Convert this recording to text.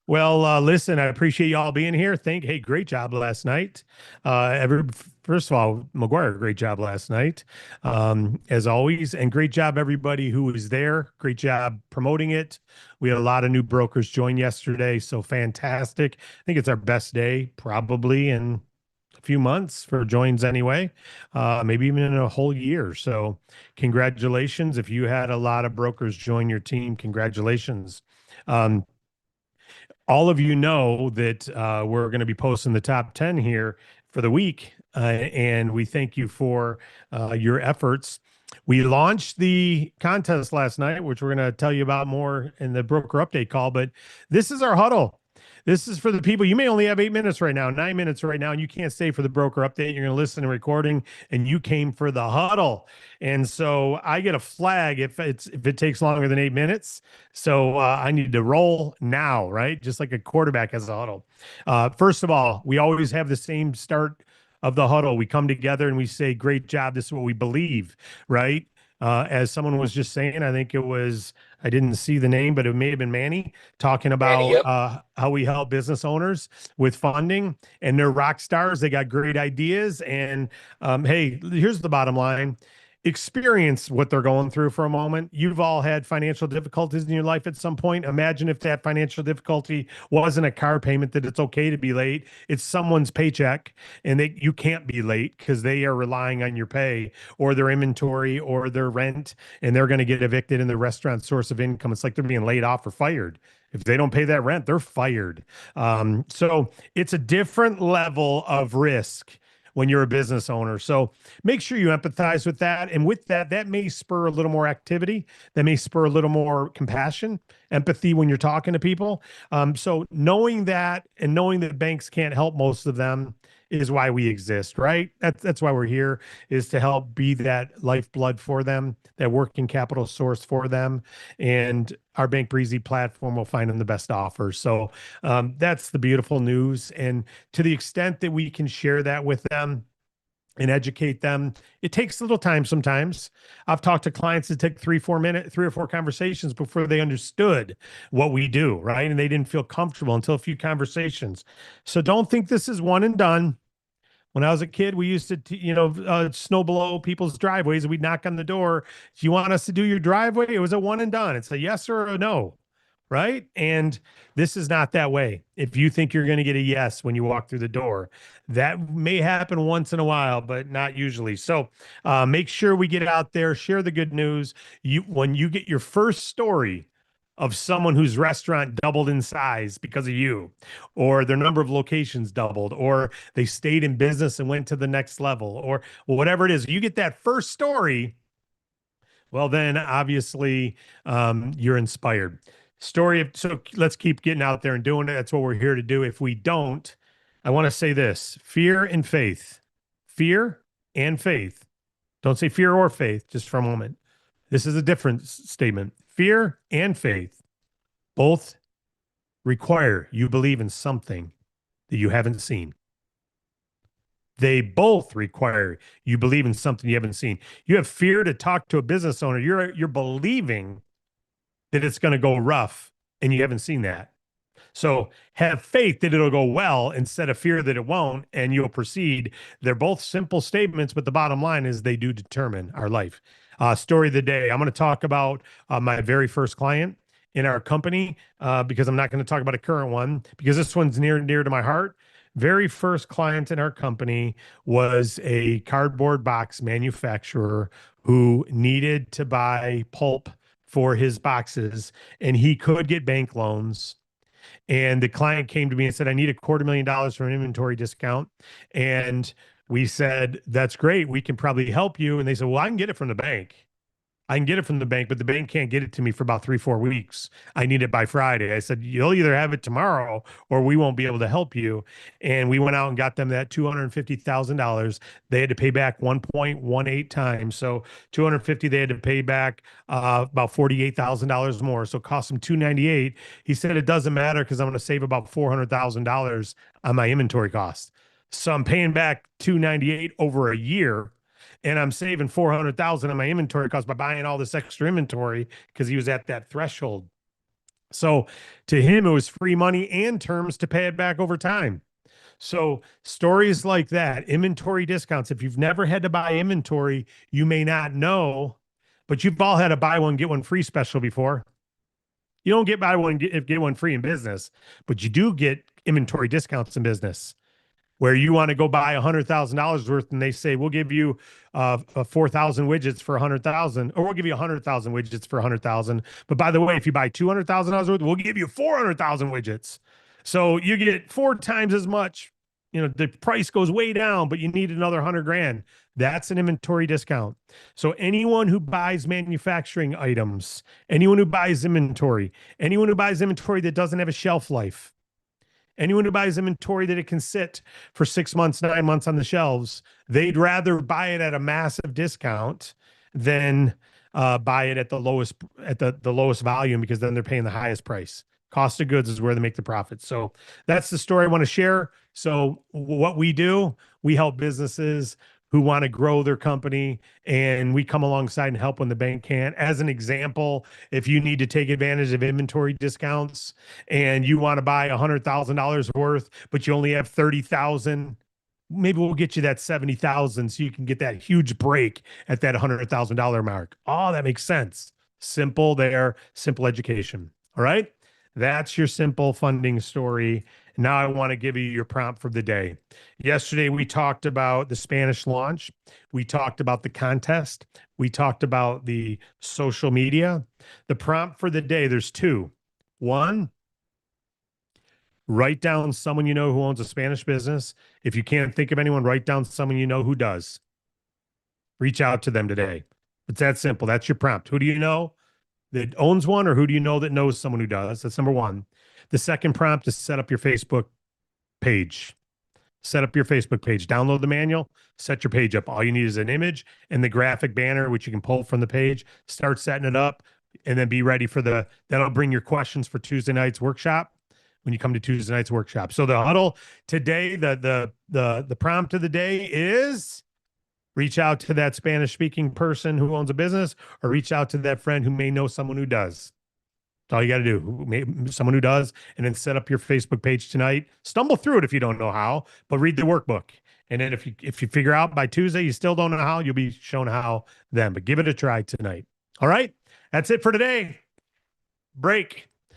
Well, listen, I appreciate you all being here. Hey, great job last night. First of all, McGuire, great job last night, as always, and great job everybody who was there. Great job promoting it. We had a lot of new brokers join yesterday, so fantastic. I think it's our best day probably in a few months for joins anyway, maybe even in a whole year. So, congratulations if you had a lot of brokers join your team. Congratulations. Um, all of you know that we're going to be posting the top 10 here for the week. And we thank you for your efforts. We launched the contest last night, which we're going to tell you about more in the broker update call. But this is our huddle. This is for the people. You may only have 8 minutes right now, 9 minutes right now, and you can't stay for the broker update. You're going to listen to recording, and you came for the huddle. And so I get a flag if it takes longer than 8 minutes. So I need to roll now, right? Just like a quarterback has a huddle. First of all, we always have the same start of the huddle. We come together and we say, "Great job. This is what we believe," right? As someone was just saying, I think it was, I didn't see the name, but it may have been Manny talking Manny, about yep. how we help business owners with funding, and they're rock stars. They got great ideas. And hey, here's the bottom line: experience what they're going through for a moment. You've all had financial difficulties in your life at some point. Imagine if that financial difficulty wasn't a car payment, that it's okay to be late. It's someone's paycheck, and you can't be late because they are relying on your pay or their inventory or their rent, and they're going to get evicted in the restaurant source of income. It's like they're being laid off or fired. If they don't pay that rent, they're fired. So it's a different level of risk when you're a business owner. So make sure you empathize with that. And with that, that may spur a little more activity. That may spur a little more compassion, empathy when you're talking to people. So knowing that and knowing that banks can't help most of them is why we exist, right? That's why we're here, is to help be that lifeblood for them, that working capital source for them. And our Bank Breezy platform will find them the best offers. So that's the beautiful news. And to the extent that we can share that with them and educate them, it takes a little time sometimes. I've talked to clients that take 3 or 4 conversations before they understood what we do, right? And they didn't feel comfortable until a few conversations. So don't think this is one and done. When I was a kid, we used to, snow below people's driveways. We'd knock on the door. Do you want us to do your driveway? It was a one and done. It's a yes or a no, right? And this is not that way. If you think you're going to get a yes when you walk through the door, that may happen once in a while, but not usually. So make sure we get out there, share the good news. When you get your first story of someone whose restaurant doubled in size because of you, or their number of locations doubled, or they stayed in business and went to the next level, or whatever it is, you get that first story, well, then obviously you're inspired. So let's keep getting out there and doing it. That's what we're here to do. If we don't, I want to say this: fear and faith. Fear and faith. Don't say fear or faith just for a moment. This is a different statement. Fear and faith both require you believe in something that you haven't seen. They both require you believe in something you haven't seen. You have fear to talk to a business owner. You're believing that it's going to go rough, and you haven't seen that. So have faith that it'll go well instead of fear that it won't, and you'll proceed. They're both simple statements, but the bottom line is they do determine our life. Story of the day. I'm going to talk about my very first client in our company because I'm not going to talk about a current one because this one's near and dear to my heart. Very first client in our company was a cardboard box manufacturer who needed to buy pulp for his boxes, and he could get bank loans. And the client came to me and said, I need $250,000 for an inventory discount. And we said, that's great. We can probably help you. And they said, well, I can get it from the bank. I can get it from the bank, but the bank can't get it to me for about 3, 4 weeks. I need it by Friday. I said, you'll either have it tomorrow or we won't be able to help you. And we went out and got them that $250,000. They had to pay back 1.18 times. So 250, they had to pay back about $48,000 more. So it cost them 298. He said, it doesn't matter because I'm going to save about $400,000 on my inventory costs. So I'm paying back 298 over a year, and I'm saving 400,000 on my inventory cost by buying all this extra inventory because he was at that threshold. So to him, it was free money and terms to pay it back over time. So stories like that, inventory discounts. If you've never had to buy inventory, you may not know, but you've all had a buy one, get one free special before. You don't get buy one, get one free in business, but you do get inventory discounts in business where you want to go buy $100,000 worth and they say, we'll give you 4,000 widgets for 100,000, or we'll give you 100,000 widgets for 100,000. But by the way, if you buy $200,000 worth, we'll give you 400,000 widgets. So you get 4 times as much. The price goes way down, but you need another 100 grand. That's an inventory discount. So anyone who buys manufacturing items, anyone who buys inventory that doesn't have a shelf life, anyone who buys inventory that it can sit for 6 months, 9 months on the shelves, they'd rather buy it at a massive discount than buy it at the lowest volume, because then they're paying the highest price. Cost of goods is where they make the profit. So that's the story I want to share. So what we do, we help businesses who want to grow their company, and we come alongside and help when the bank can't. As an example, if you need to take advantage of inventory discounts and you want to buy $100,000 worth, but you only have 30,000, maybe we'll get you that 70,000 so you can get that huge break at that $100,000 mark. Oh, that makes sense. Simple there, simple education. All right. That's your simple funding story. Now I want to give you your prompt for the day. Yesterday, we talked about the Spanish launch. We talked about the contest. We talked about the social media. The prompt for the day, there's two. One, write down someone you know who owns a Spanish business. If you can't think of anyone, write down someone you know who does. Reach out to them today. It's that simple. That's your prompt. Who do you know that owns one, or who do you know that knows someone who does? That's number one. The second prompt is set up your Facebook page. Set up your Facebook page. Download the manual, set your page up. All you need is an image and the graphic banner, which you can pull from the page. Start setting it up, and then be ready for that'll bring your questions for Tuesday night's workshop when you come to Tuesday night's workshop. So the huddle today, the prompt of the day is: reach out to that Spanish speaking person who owns a business, or reach out to that friend who may know someone who does. That's all you got to do. Someone who does, and then set up your Facebook page tonight. Stumble through it if you don't know how, but read the workbook. And then if you figure out by Tuesday you still don't know how, you'll be shown how then. But give it a try tonight. All right, that's it for today. Break.